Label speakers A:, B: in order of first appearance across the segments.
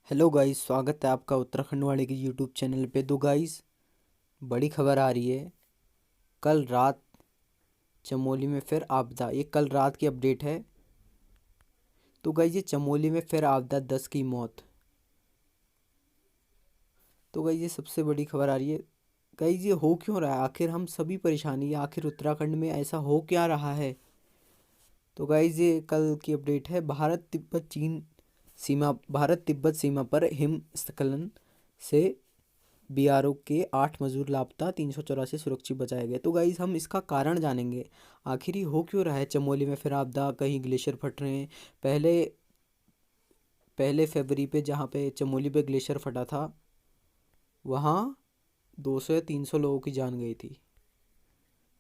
A: Hello guys, स्वागत है आपका उत्तराखंड वाले के यूट्यूब चैनल पे। तो गाइस, बड़ी खबर आ रही है। कल रात चमोली में फिर आपदा। ये कल रात की अपडेट है। तो गाइस, ये चमोली में फिर आपदा, 10 की मौत। तो गाइस, ये सबसे बड़ी खबर आ रही है। गाइस, ये हो क्यों रहा है? आखिर हम सभी परेशानी है, आखिर उत्तराखंड में ऐसा हो क्या रहा है? तो गाइस, ये कल की अपडेट है। भारत तिब्बत सीमा पर हिमस्खलन से बीआरओ के 8 मजदूर लापता, 384 सुरक्षित बचाए गए। तो गाइज, हम इसका कारण जानेंगे। आखिर ही हो क्यों रहा है चमोली में फिर आपदा? कहीं ग्लेशियर फट रहे हैं। पहले पहले फरवरी पे जहाँ पे चमोली पे ग्लेशियर फटा था, वहाँ 200 या 300 लोगों की जान गई थी।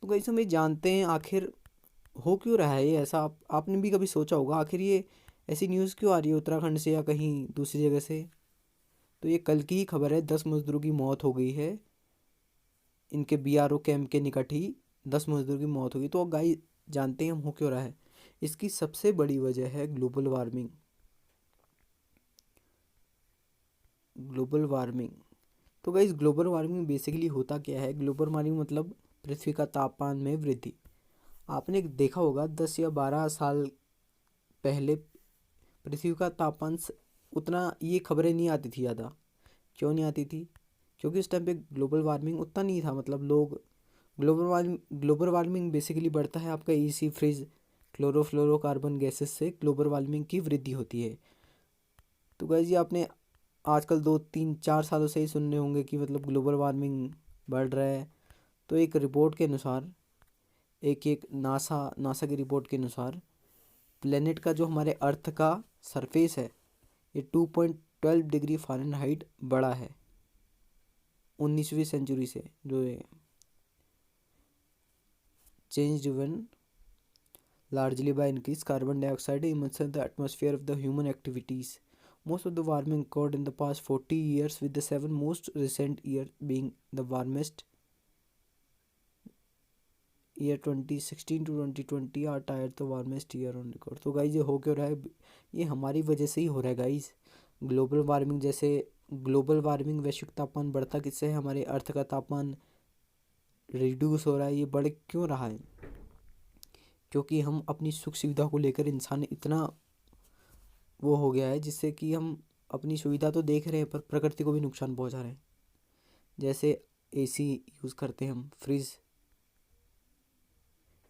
A: तो गाइज, हम ये जानते हैं आखिर हो क्यों रहा है ये ऐसा। आपने भी कभी सोचा होगा आखिर ये ऐसी न्यूज़ क्यों आ रही है उत्तराखंड से या कहीं दूसरी जगह से? तो ये कल की ही खबर है। 10 मजदूरों की मौत हो गई है। इनके बीआरओ कैंप के निकट ही 10 मजदूर की मौत होगी। तो गाइस, जानते हैं हम हो क्यों रहा है। इसकी सबसे बड़ी वजह है ग्लोबल वार्मिंग। Global warming. तो गाइस, ग्लोबल वार्मिंग बेसिकली होता क्या है? ग्लोबल वार्मिंग मतलब पृथ्वी का तापमान में वृद्धि। आपने देखा होगा 10 या 12 साल पहले पृथ्वी का तापमान उतना, ये खबरें नहीं आती थी ज़्यादा। क्यों नहीं आती थी? क्योंकि उस टाइम पे ग्लोबल वार्मिंग उतना नहीं था। मतलब लोग, ग्लोबल वार्मिंग बेसिकली बढ़ता है आपका एसी, फ्रिज, क्लोरोफ्लोरोकार्बन गैसेस से ग्लोबल वार्मिंग की वृद्धि होती है। तो गाइस, ये आपने आजकल 2 3 4 सालों से ही सुनने होंगे कि मतलब ग्लोबल वार्मिंग बढ़ रहा है। तो एक रिपोर्ट के अनुसार, एक एक नासा की रिपोर्ट के अनुसार, प्लेनेट का जो हमारे अर्थ का सरफेस है, ये 2.12 डिग्री फ़ारेनहाइट बड़ा है 19वीं सेंचुरी से। जो change driven largely by increased carbon dioxide emission in the atmosphere of the human activities. Most of the warming occurred in the past 40 years, with the 7 most recent years being the warmest. Year 2016 to 2020 are tied the warmest year on record. तो guys, ये हो क्यों रहा है? ये हमारी वजह से ही हो रहा है गाइज। ग्लोबल वार्मिंग जैसे, ग्लोबल वार्मिंग वैश्विक तापमान बढ़ता किससे है? हमारे अर्थ का तापमान रिड्यूस हो रहा है। ये बढ़ क्यों रहा है? क्योंकि हम अपनी सुख सुविधा को लेकर, इंसान इतना वो हो गया है जिससे कि हम अपनी सुविधा तो देख रहे हैं पर प्रकृति को भी नुकसान पहुंचा रहे हैं। जैसे एसी यूज़ करते हैं हम, फ्रिज,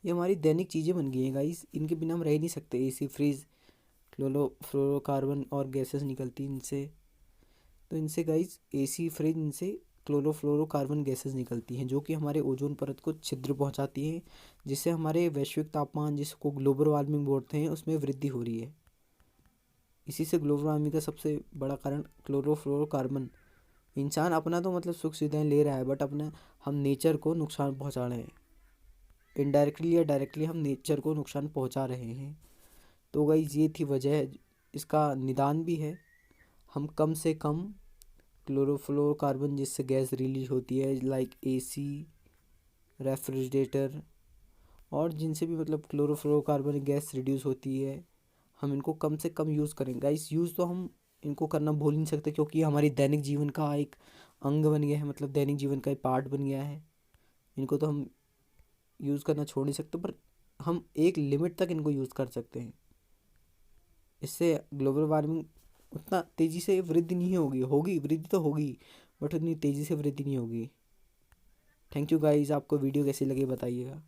A: ये हमारी दैनिक चीज़ें बन गई हैं गाइस। इनके बिना हम रह नहीं सकते। एसी, फ्रिज, क्लोरोफ्लोरोकार्बन और गैसेस निकलती हैं इनसे। तो इनसे गाइस, एसी, फ्रिज, इनसे क्लोरोफ्लोरोकार्बन गैसेस निकलती हैं जो कि हमारे ओजोन परत को छिद्र पहुंचाती हैं, जिससे हमारे वैश्विक तापमान, जिसको ग्लोबल वार्मिंग बोलते हैं, उसमें वृद्धि हो रही है। इसी से ग्लोबल वार्मिंग का सबसे बड़ा कारण क्लोरोफ्लोरोकार्बन। इंसान अपना तो मतलब सुख सुविधाएं ले रहा है, बट अपना हम नेचर को नुकसान पहुंचा रहे हैं। इनडायरेक्टली या डायरेक्टली हम नेचर को नुकसान पहुंचा रहे हैं। तो गाइस, ये थी वजह। इसका निदान भी है। हम कम से कम क्लोरोफ्लोरोकार्बन, जिससे गैस रिलीज होती है, लाइक एसी, रेफ्रिजरेटर, और जिनसे भी मतलब क्लोरोफ्लोरोकार्बन गैस रिड्यूस होती है, हम इनको कम से कम यूज़ करें गाइस। यूज़ तो हम इनको करना भूल नहीं सकते, क्योंकि ये हमारी दैनिक जीवन का एक अंग बन गया है। मतलब दैनिक जीवन का एक पार्ट बन गया है। इनको तो हम यूज़ करना छोड़ नहीं सकते, पर हम एक लिमिट तक इनको यूज़ कर सकते हैं। इससे ग्लोबल वार्मिंग उतना तेज़ी से वृद्धि नहीं होगी। होगी वृद्धि तो होगी, बट उतनी तेज़ी से वृद्धि नहीं होगी। Thank you guys. आपको वीडियो कैसी लगी बताइएगा।